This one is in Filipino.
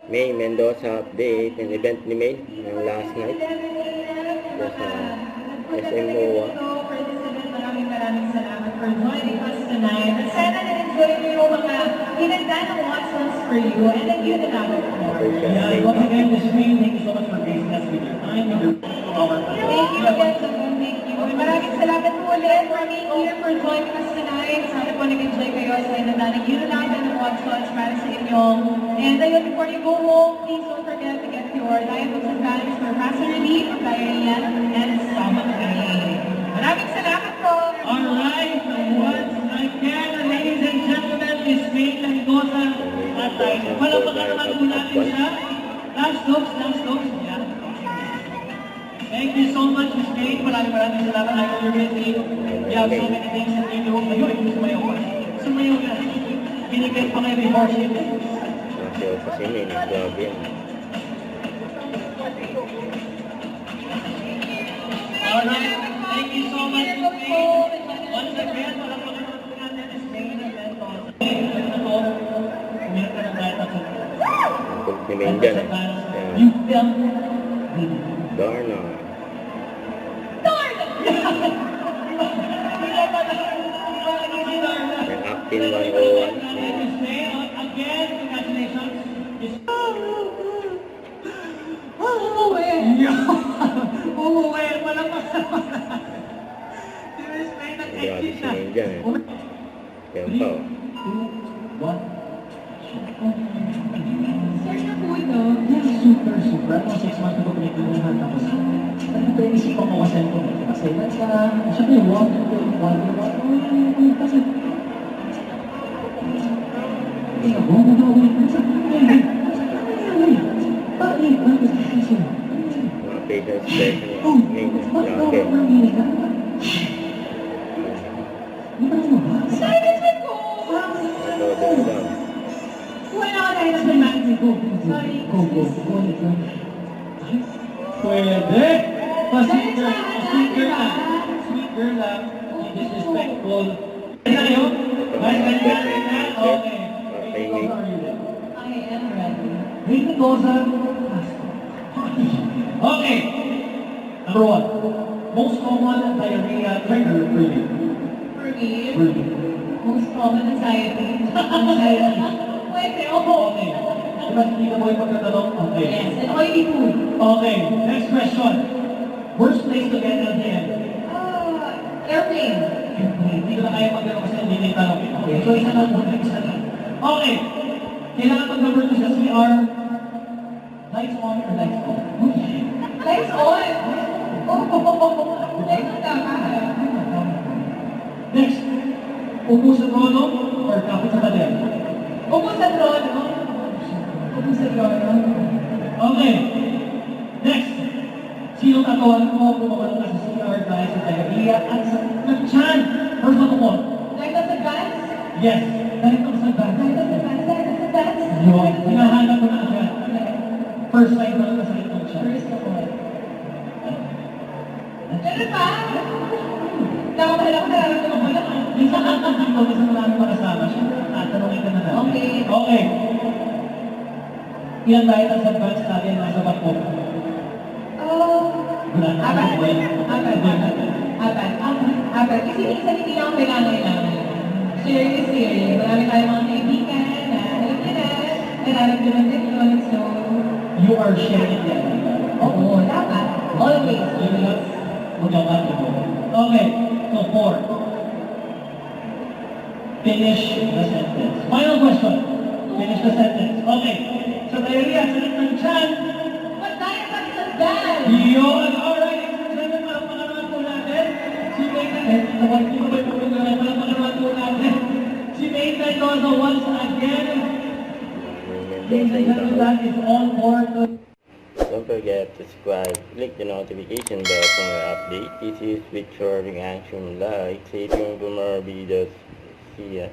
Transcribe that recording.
May Mendoza update ng event ni May ng last night sa SM MOA. Maraming salamat for joining us tonight. At sana na-enjoy mo yung mga hinanda ng What's Next for you and then yun na namin po. Yeah, once again, Ms. May, thank you so much for gracing us with your time and your our Thank you again, so thank you. Maraming salamat po ulit for being here, for joining us tonight. Sana po nag-enjoy kayo sa hinanda ng yun na namin ng What's Next para sa inyo. And ayun, before you go home, please don't forget to get your diet books and tonics for faster relief, diarrhea, and stomach pain. Maraming salamat po. Alright, once again, ladies and gentlemen, Ms. May Mendoza at tayo. Palapakan naman po natin siya. Last looks, yeah. Thank you so much, Ms. May. Maraming salamat. I know you're busy. You have so many things that you do. Ayun, sumayaw ka. Sumayaw ka. Binigyan pa kayo before shit. Nasiyaw pa si May, grabe yan. Alright, thank you so much, Ms. May. Once again, palapakan naman po natin, Ms. May Mendoza. Ito, umiyak ka ng dahil at Pag ni May dyan eh. you felt Darna. Ang Actin 101. Again, congratulations. Uuwi, walang masama. Si Miss May Grabe si nag-exit na. May dyan eh. Yan pa oh. 3, 2, 1. Sir na po ito. Super. Ano, 6 months na po pinagpinuhan. Tapos, ano ba yung isipan ko kasi ito? Kasi, siyempre, water. Kasi, tingnan mo, Mga patient session ni May. Grabe. Silence ko! Ito, doon lang. Wala ka tayo sa natin. Sorry. Pwede. Sweet girl lang. Sweet girl lang. Be disrespectful. Ready na kayo? Guys, ready na? Okay. Kay May. I am ready. May Mendoza. Okay. Number 1. Most common diarrhea trigger for you. For me, most common anxiety. Pwede, Okay. Diba hindi ka mo yung pagkatanong? Okay. Yes, and oily food. Okay. Next question. Worst place to get LDM? Airplane. Hindi ko na kaya magkano kasi hindi na yung tanong. Okay. So isa lang muna. Isa lang. Okay. Kailangan mag-number 2 sa CR. Lights on or lights off? Lights on. Lights on dapat. Next. Upo sa trono or kapit sa pader? Upo sa trono. Upo sa trono. Okay. Next. Sino tatawan mo kung makano ka sa CR dahil sa diarrhea at sa nag-chan? First of all. Light on the gas. Yes. Dahil ka sa dance. Light on the gas. Light on the gas. Yun. Hinahanap ko na agad. First time na lang sa itong siya. First of all. Ganun pa? Nakapala ko nararamdaman ko lang. Minsan lang ang dito, minsan lang ang makasama siya. Tatanungin ka na natin. Okay. Okay. Ilan tayo ang advance natin nasa bako? Wala na Apat. ako eh. Apat. Kasi minsan hindi lang kailangan. Share is sharing. Marami tayong mga kaibigan na alam niya na nararamdaman din yun. So, You are sharing them. oo, dapat. Always. Yun lang. Magkakat ito. Okay. So, 4. Finish the sentence. Final question. Finish the sentence. Okay. So, diarrhea, salit ng chan. But tayo pa sa gas. Yun! Alright, excited para pangalaman po natin. Si May Si May Mendoza once again. Ladies and gentlemen, is on board. Don't forget to subscribe, click the notification bell for more update. This is Victor Reaction Live. Stay tuned for more videos. See ya.